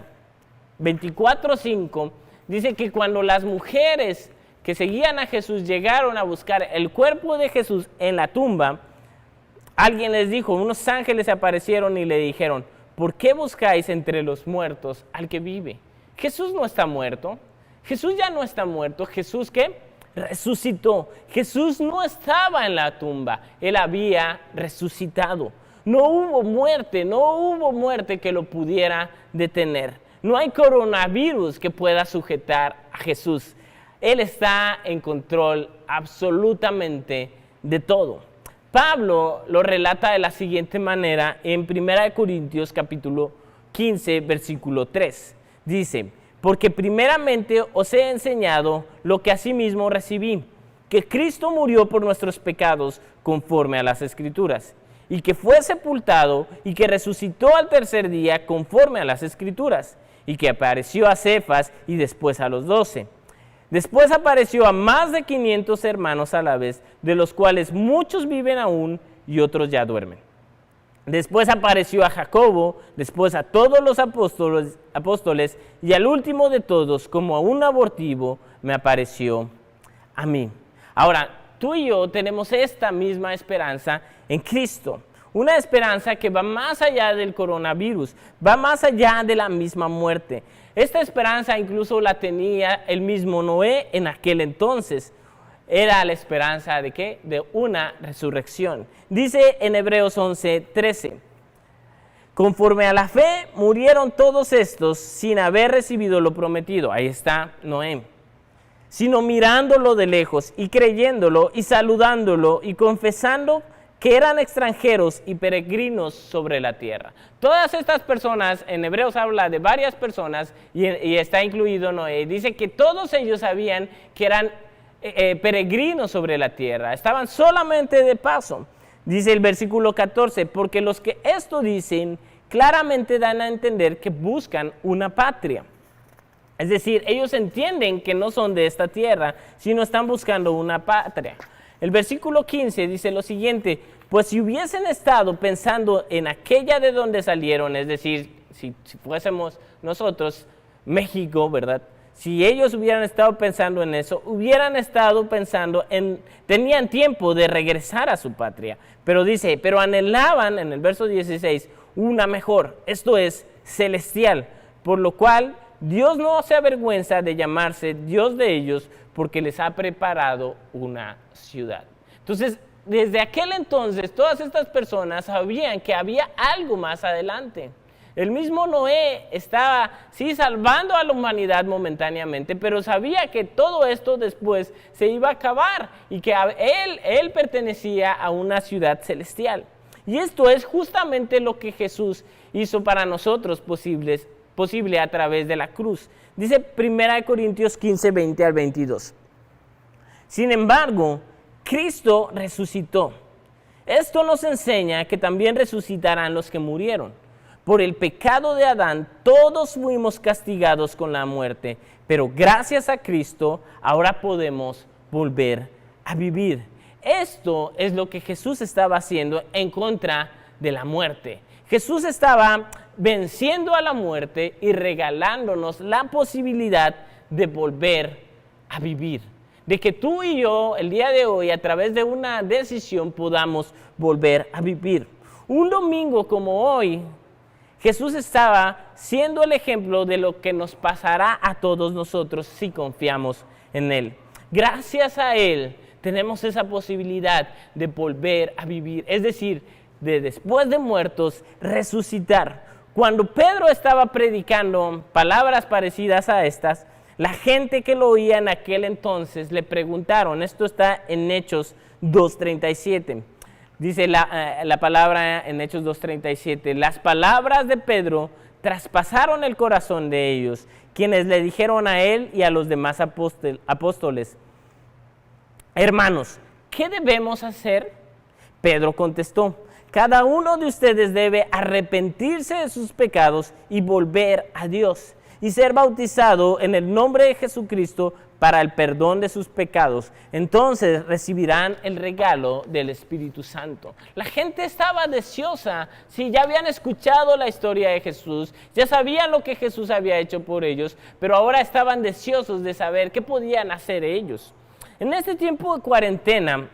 24:5, dice que cuando las mujeres que seguían a Jesús llegaron a buscar el cuerpo de Jesús en la tumba, alguien les dijo, unos ángeles aparecieron y le dijeron, ¿por qué buscáis entre los muertos al que vive? Jesús no está muerto. Jesús ya no está muerto. Jesús, ¿qué? Resucitó. Jesús no estaba en la tumba. Él había resucitado. No hubo muerte que lo pudiera detener. No hay coronavirus que pueda sujetar a Jesús. Él está en control absolutamente de todo. Pablo lo relata de la siguiente manera en 1 Corintios capítulo 15, versículo 3. Dice, porque primeramente os he enseñado lo que asimismo recibí, que Cristo murió por nuestros pecados conforme a las Escrituras, y que fue sepultado y que resucitó al tercer día conforme a las Escrituras, y que apareció a Cefas y después a los 12. Después apareció a más de 500 hermanos a la vez, de los cuales muchos viven aún y otros ya duermen. Después apareció a Jacobo, después a todos los apóstoles y al último de todos, como a un abortivo, me apareció a mí. Ahora, tú y yo tenemos esta misma esperanza en Cristo. Una esperanza que va más allá del coronavirus, va más allá de la misma muerte. Esta esperanza incluso la tenía el mismo Noé en aquel entonces. Era la esperanza de ¿qué? De una resurrección. Dice en Hebreos 11:13, conforme a la fe murieron todos estos sin haber recibido lo prometido. Ahí está Noé. Sino mirándolo de lejos y creyéndolo y saludándolo y confesando que eran extranjeros y peregrinos sobre la tierra. Todas estas personas, en Hebreos habla de varias personas y está incluido Noé. Dice que todos ellos sabían que eran peregrinos sobre la tierra, estaban solamente de paso. Dice el versículo 14, porque los que esto dicen claramente dan a entender que buscan una patria. Es decir, ellos entienden que no son de esta tierra, sino están buscando una patria. El versículo 15 dice lo siguiente, pues si hubiesen estado pensando en aquella de donde salieron, es decir, si fuésemos nosotros, México, ¿verdad? Si ellos hubieran estado pensando en eso, hubieran estado pensando tenían tiempo de regresar a su patria. Pero dice, pero anhelaban, en el verso 16, una mejor, esto es, celestial, por lo cual Dios no se avergüenza de llamarse Dios de ellos, porque les ha preparado una ciudad. Entonces, desde aquel entonces, todas estas personas sabían que había algo más adelante. El mismo Noé estaba, sí, salvando a la humanidad momentáneamente, pero sabía que todo esto después se iba a acabar y que él pertenecía a una ciudad celestial. Y esto es justamente lo que Jesús hizo para nosotros posible a través de la cruz. Dice 1 Corintios 15, 20 al 22. Sin embargo, Cristo resucitó. Esto nos enseña que también resucitarán los que murieron. Por el pecado de Adán, todos fuimos castigados con la muerte, pero gracias a Cristo, ahora podemos volver a vivir. Esto es lo que Jesús estaba haciendo en contra de la muerte. Jesús estaba venciendo a la muerte y regalándonos la posibilidad de volver a vivir. De que tú y yo, el día de hoy, a través de una decisión, podamos volver a vivir. Un domingo como hoy, Jesús estaba siendo el ejemplo de lo que nos pasará a todos nosotros si confiamos en Él. Gracias a Él tenemos esa posibilidad de volver a vivir, es decir, de después de muertos resucitar. Cuando Pedro estaba predicando palabras parecidas a estas, la gente que lo oía en aquel entonces le preguntaron, esto está en Hechos 2:37, dice la palabra en Hechos 2:37, las palabras de Pedro traspasaron el corazón de ellos, quienes le dijeron a él y a los demás apóstoles, hermanos, ¿qué debemos hacer? Pedro contestó, cada uno de ustedes debe arrepentirse de sus pecados y volver a Dios, y ser bautizado en el nombre de Jesucristo para el perdón de sus pecados. Entonces recibirán el regalo del Espíritu Santo. La gente estaba deseosa, sí, ya habían escuchado la historia de Jesús, ya sabían lo que Jesús había hecho por ellos, pero ahora estaban deseosos de saber qué podían hacer ellos. En este tiempo de cuarentena,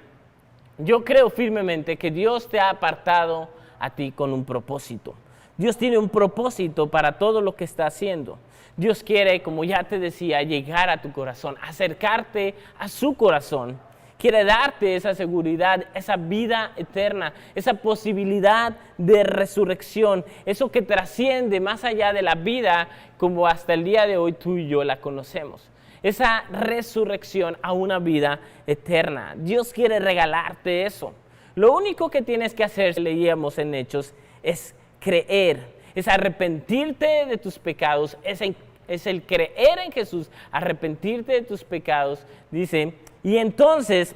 yo creo firmemente que Dios te ha apartado a ti con un propósito. Dios tiene un propósito para todo lo que está haciendo. Dios quiere, como ya te decía, llegar a tu corazón, acercarte a su corazón. Quiere darte esa seguridad, esa vida eterna, esa posibilidad de resurrección, eso que trasciende más allá de la vida como hasta el día de hoy tú y yo la conocemos. Esa resurrección a una vida eterna. Dios quiere regalarte eso. Lo único que tienes que hacer, leíamos en Hechos, es creer, es arrepentirte de tus pecados, es el creer en Jesús, arrepentirte de tus pecados, dice, y entonces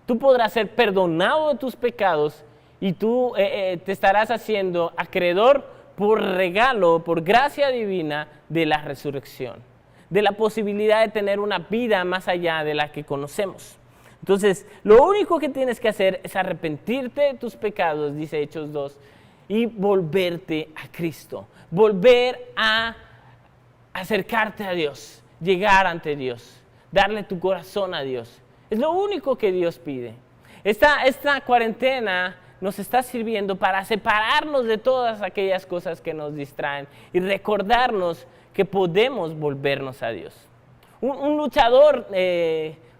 tú podrás ser perdonado de tus pecados y tú te estarás haciendo acreedor por regalo, por gracia divina de la resurrección, de la posibilidad de tener una vida más allá de la que conocemos. Entonces, lo único que tienes que hacer es arrepentirte de tus pecados, dice Hechos 2, y volverte a Cristo, volver a acercarte a Dios, llegar ante Dios, darle tu corazón a Dios. Es lo único que Dios pide. Esta cuarentena nos está sirviendo para separarnos de todas aquellas cosas que nos distraen y recordarnos que podemos volvernos a Dios. Un luchador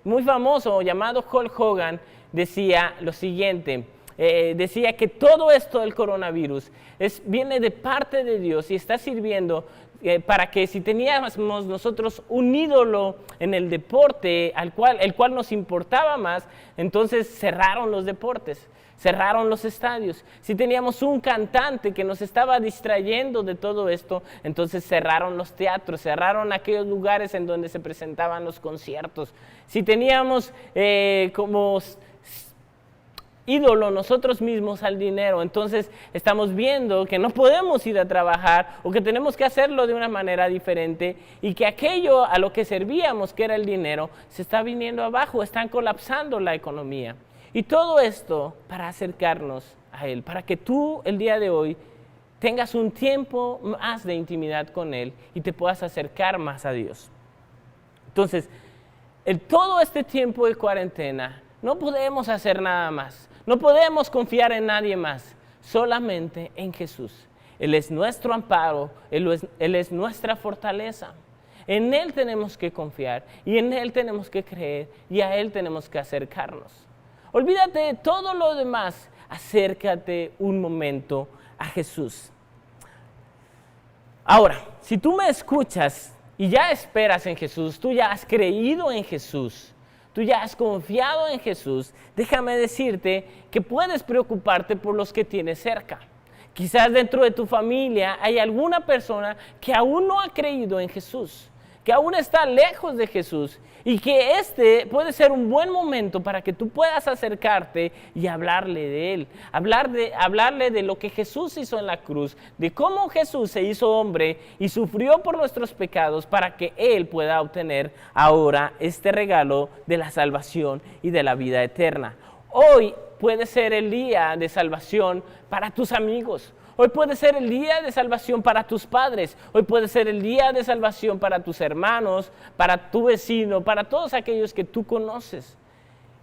muy famoso llamado Hulk Hogan decía lo siguiente, decía que todo esto del coronavirus viene de parte de Dios y está sirviendo para que si teníamos nosotros un ídolo en el deporte el cual nos importaba más, entonces cerraron los deportes, cerraron los estadios. Si teníamos un cantante que nos estaba distrayendo de todo esto, entonces cerraron los teatros, cerraron aquellos lugares en donde se presentaban los conciertos. Si teníamos como ídolo nosotros mismos al dinero, entonces estamos viendo que no podemos ir a trabajar o que tenemos que hacerlo de una manera diferente y que aquello a lo que servíamos, que era el dinero, se está viniendo abajo, están colapsando la economía. Y todo esto para acercarnos a Él, para que tú el día de hoy tengas un tiempo más de intimidad con Él y te puedas acercar más a Dios. Entonces, en todo este tiempo de cuarentena, no podemos hacer nada más. No podemos confiar en nadie más, solamente en Jesús. Él es nuestro amparo, Él es nuestra fortaleza. En Él tenemos que confiar y en Él tenemos que creer y a Él tenemos que acercarnos. Olvídate de todo lo demás, acércate un momento a Jesús. Ahora, si tú me escuchas y ya esperas en Jesús, tú ya has creído en Jesús, tú ya has confiado en Jesús, déjame decirte que puedes preocuparte por los que tienes cerca. Quizás dentro de tu familia hay alguna persona que aún no ha creído en Jesús, que aún está lejos de Jesús, y que este puede ser un buen momento para que tú puedas acercarte y hablarle de Él, hablarle de lo que Jesús hizo en la cruz, de cómo Jesús se hizo hombre y sufrió por nuestros pecados para que Él pueda obtener ahora este regalo de la salvación y de la vida eterna. Hoy puede ser el día de salvación para tus amigos. Hoy puede ser el día de salvación para tus padres. Hoy puede ser el día de salvación para tus hermanos, para tu vecino, para todos aquellos que tú conoces.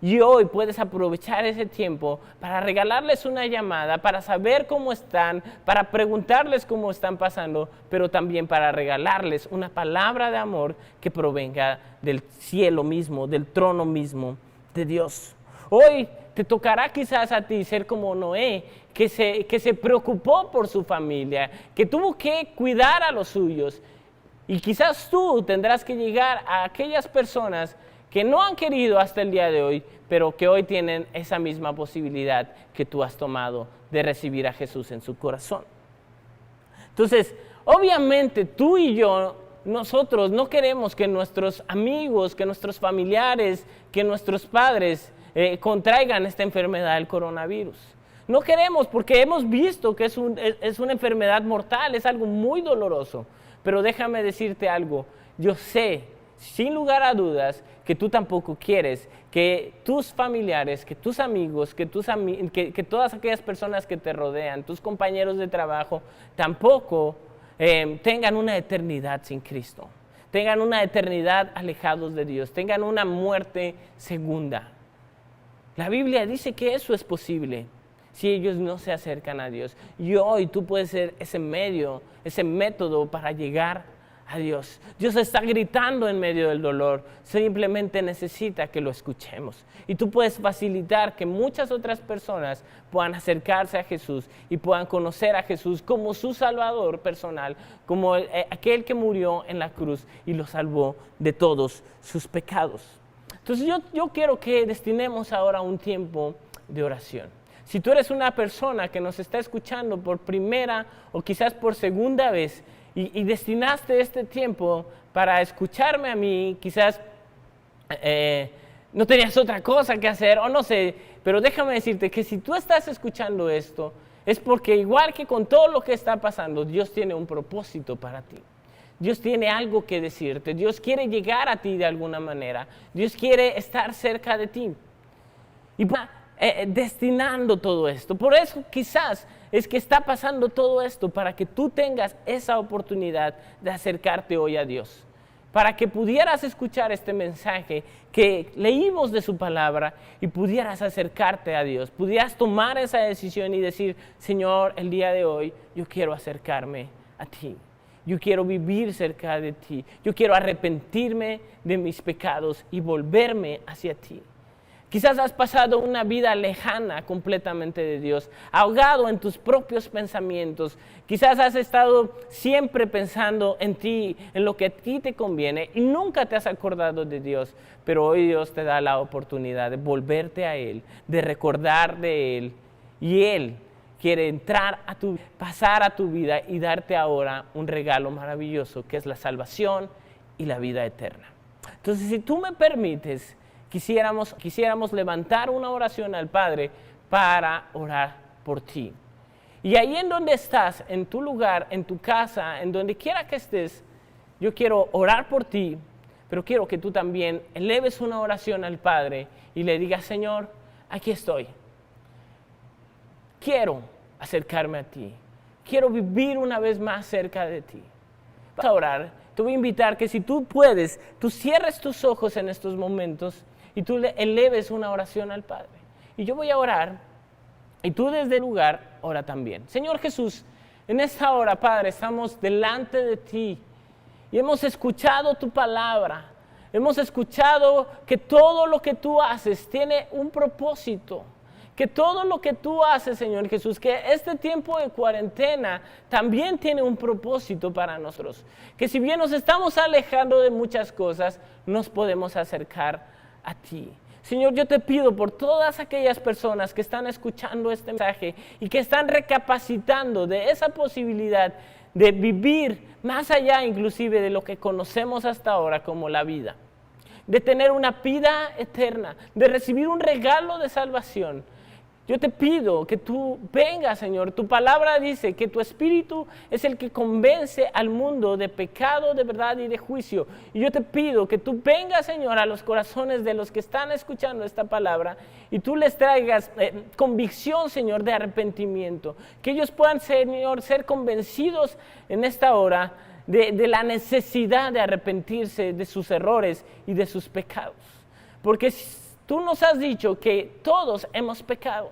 Y hoy puedes aprovechar ese tiempo para regalarles una llamada, para saber cómo están, para preguntarles cómo están pasando, pero también para regalarles una palabra de amor que provenga del cielo mismo, del trono mismo de Dios. Hoy te tocará quizás a ti ser como Noé, que se preocupó por su familia, que tuvo que cuidar a los suyos. Y quizás tú tendrás que llegar a aquellas personas que no han querido hasta el día de hoy, pero que hoy tienen esa misma posibilidad que tú has tomado de recibir a Jesús en su corazón. Entonces, obviamente tú y yo, nosotros no queremos que nuestros amigos, que nuestros familiares, que nuestros padres contraigan esta enfermedad del coronavirus. No queremos, porque hemos visto que es una enfermedad mortal, es algo muy doloroso. Pero déjame decirte algo, yo sé, sin lugar a dudas, que tú tampoco quieres que tus familiares, que tus amigos, que todas aquellas personas que te rodean, tus compañeros de trabajo, tampoco tengan una eternidad sin Cristo, tengan una eternidad alejados de Dios, tengan una muerte segunda. La Biblia dice que eso es posible si ellos no se acercan a Dios. Y hoy tú puedes ser ese medio, ese método para llegar a Dios. Dios está gritando en medio del dolor, simplemente necesita que lo escuchemos. Y tú puedes facilitar que muchas otras personas puedan acercarse a Jesús y puedan conocer a Jesús como su Salvador personal, como aquel que murió en la cruz y lo salvó de todos sus pecados. Entonces yo quiero que destinemos ahora un tiempo de oración. Si tú eres una persona que nos está escuchando por primera o quizás por segunda vez y destinaste este tiempo para escucharme a mí, quizás no tenías otra cosa que hacer o no sé, pero déjame decirte que si tú estás escuchando esto, es porque igual que con todo lo que está pasando, Dios tiene un propósito para ti. Dios tiene algo que decirte, Dios quiere llegar a ti de alguna manera, Dios quiere estar cerca de ti. Y destinando todo esto. Por eso quizás es que está pasando todo esto, para que tú tengas esa oportunidad de acercarte hoy a Dios, para que pudieras escuchar este mensaje que leímos de su palabra y pudieras acercarte a Dios, pudieras tomar esa decisión y decir: Señor, el día de hoy yo quiero acercarme a ti, yo quiero vivir cerca de ti, yo quiero arrepentirme de mis pecados y volverme hacia ti. Quizás has pasado una vida lejana completamente de Dios, ahogado en tus propios pensamientos. Quizás has estado siempre pensando en ti, en lo que a ti te conviene, y nunca te has acordado de Dios. Pero hoy Dios te da la oportunidad de volverte a Él, de recordar de Él. Y Él quiere entrar a tu vida, pasar a tu vida y darte ahora un regalo maravilloso, que es la salvación y la vida eterna. Entonces, si tú me permites, quisiéramos levantar una oración al Padre para orar por ti. Y ahí en donde estás, en tu lugar, en tu casa, en donde quiera que estés, yo quiero orar por ti, pero quiero que tú también eleves una oración al Padre y le digas: Señor, aquí estoy. Quiero acercarme a ti. Quiero vivir una vez más cerca de ti. Vas a orar. Te voy a invitar que, si tú puedes, tú cierres tus ojos en estos momentos y tú le eleves una oración al Padre. Y yo voy a orar, y tú desde el lugar ora también. Señor Jesús, en esta hora, Padre, estamos delante de ti y hemos escuchado tu palabra. Hemos escuchado que todo lo que tú haces tiene un propósito. Que todo lo que tú haces, Señor Jesús, que este tiempo de cuarentena también tiene un propósito para nosotros. Que si bien nos estamos alejando de muchas cosas, nos podemos acercar a ti. Señor, yo te pido por todas aquellas personas que están escuchando este mensaje y que están recapacitando de esa posibilidad de vivir más allá inclusive de lo que conocemos hasta ahora como la vida, de tener una vida eterna, de recibir un regalo de salvación. Yo te pido que tú vengas, Señor. Tu palabra dice que tu Espíritu es el que convence al mundo de pecado, de verdad y de juicio. Y yo te pido que tú vengas, Señor, a los corazones de los que están escuchando esta palabra y tú les traigas convicción, Señor, de arrepentimiento. Que ellos puedan, Señor, ser convencidos en esta hora de la necesidad de arrepentirse de sus errores y de sus pecados. Porque tú nos has dicho que todos hemos pecado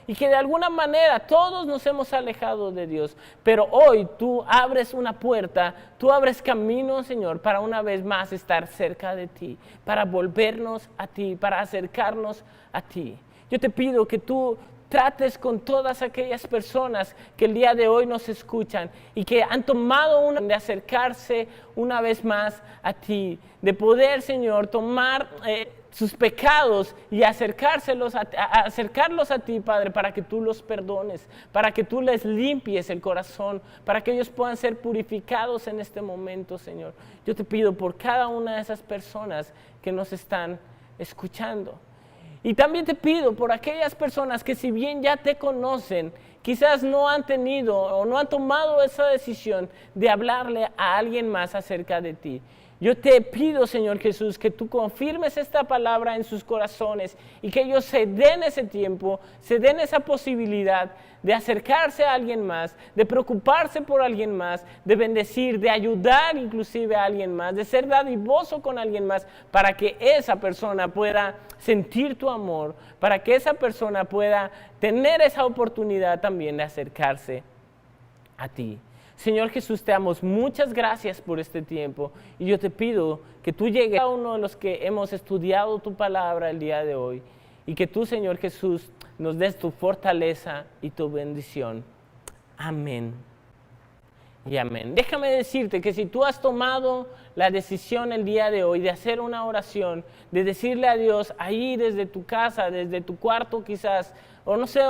y que de alguna manera todos nos hemos alejado de Dios. Pero hoy tú abres una puerta, tú abres camino, Señor, para una vez más estar cerca de ti, para volvernos a ti, para acercarnos a ti. Yo te pido que tú trates con todas aquellas personas que el día de hoy nos escuchan y que han tomado una de acercarse una vez más a ti, de poder, Señor, tomar sus pecados y acercarlos a ti, Padre, para que tú los perdones, para que tú les limpies el corazón, para que ellos puedan ser purificados en este momento, Señor. Yo te pido por cada una de esas personas que nos están escuchando. Y también te pido por aquellas personas que si bien ya te conocen, quizás no han tenido o no han tomado esa decisión de hablarle a alguien más acerca de ti. Yo te pido, Señor Jesús, que tú confirmes esta palabra en sus corazones y que ellos se den ese tiempo, se den esa posibilidad de acercarse a alguien más, de preocuparse por alguien más, de bendecir, de ayudar inclusive a alguien más, de ser dadivoso con alguien más para que esa persona pueda sentir tu amor, para que esa persona pueda tener esa oportunidad también de acercarse a ti. Señor Jesús, te damos muchas gracias por este tiempo y yo te pido que tú llegues a uno de los que hemos estudiado tu palabra el día de hoy y que tú, Señor Jesús, nos des tu fortaleza y tu bendición. Amén y amén. Déjame decirte que si tú has tomado la decisión el día de hoy de hacer una oración, de decirle a Dios ahí desde tu casa, desde tu cuarto quizás, o no sé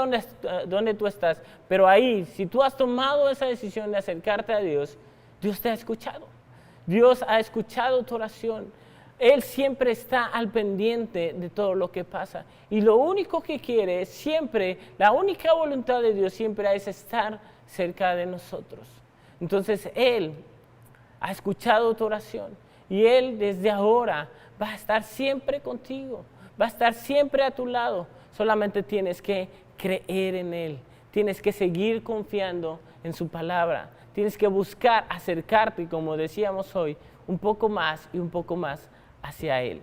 dónde tú estás, pero ahí, si tú has tomado esa decisión de acercarte a Dios, Dios te ha escuchado. Dios ha escuchado tu oración. Él siempre está al pendiente de todo lo que pasa. Y lo único que quiere siempre, la única voluntad de Dios siempre es estar cerca de nosotros. Entonces Él ha escuchado tu oración y Él desde ahora va a estar siempre contigo, va a estar siempre a tu lado. Solamente tienes que creer en Él, tienes que seguir confiando en su palabra, tienes que buscar acercarte, como decíamos hoy, un poco más y un poco más hacia Él.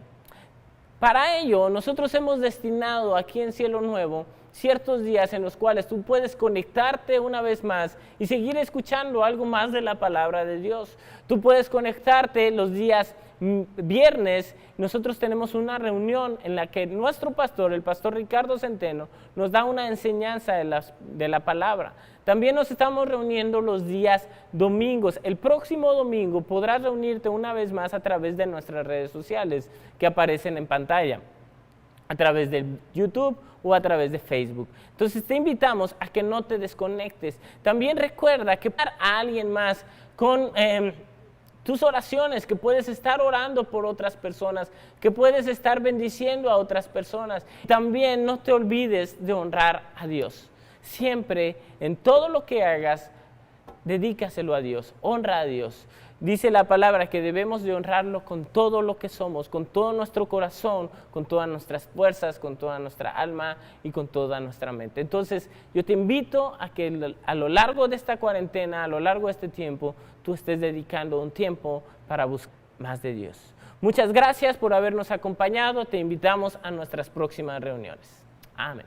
Para ello, nosotros hemos destinado aquí en Cielo Nuevo ciertos días en los cuales tú puedes conectarte una vez más y seguir escuchando algo más de la palabra de Dios. Tú puedes conectarte los días viernes. Nosotros tenemos una reunión en la que nuestro pastor, el pastor Ricardo Centeno, nos da una enseñanza de la palabra. También nos estamos reuniendo los días domingos. El próximo domingo podrás reunirte una vez más a través de nuestras redes sociales que aparecen en pantalla, a través de YouTube o a través de Facebook. Entonces te invitamos a que no te desconectes. También recuerda que para alguien más con tus oraciones, que puedes estar orando por otras personas, que puedes estar bendiciendo a otras personas. También no te olvides de honrar a Dios. Siempre, en todo lo que hagas, dedícaselo a Dios, honra a Dios. Dice la palabra que debemos de honrarlo con todo lo que somos, con todo nuestro corazón, con todas nuestras fuerzas, con toda nuestra alma y con toda nuestra mente. Entonces, yo te invito a que a lo largo de esta cuarentena, a lo largo de este tiempo, tú estés dedicando un tiempo para buscar más de Dios. Muchas gracias por habernos acompañado. Te invitamos a nuestras próximas reuniones. Amén.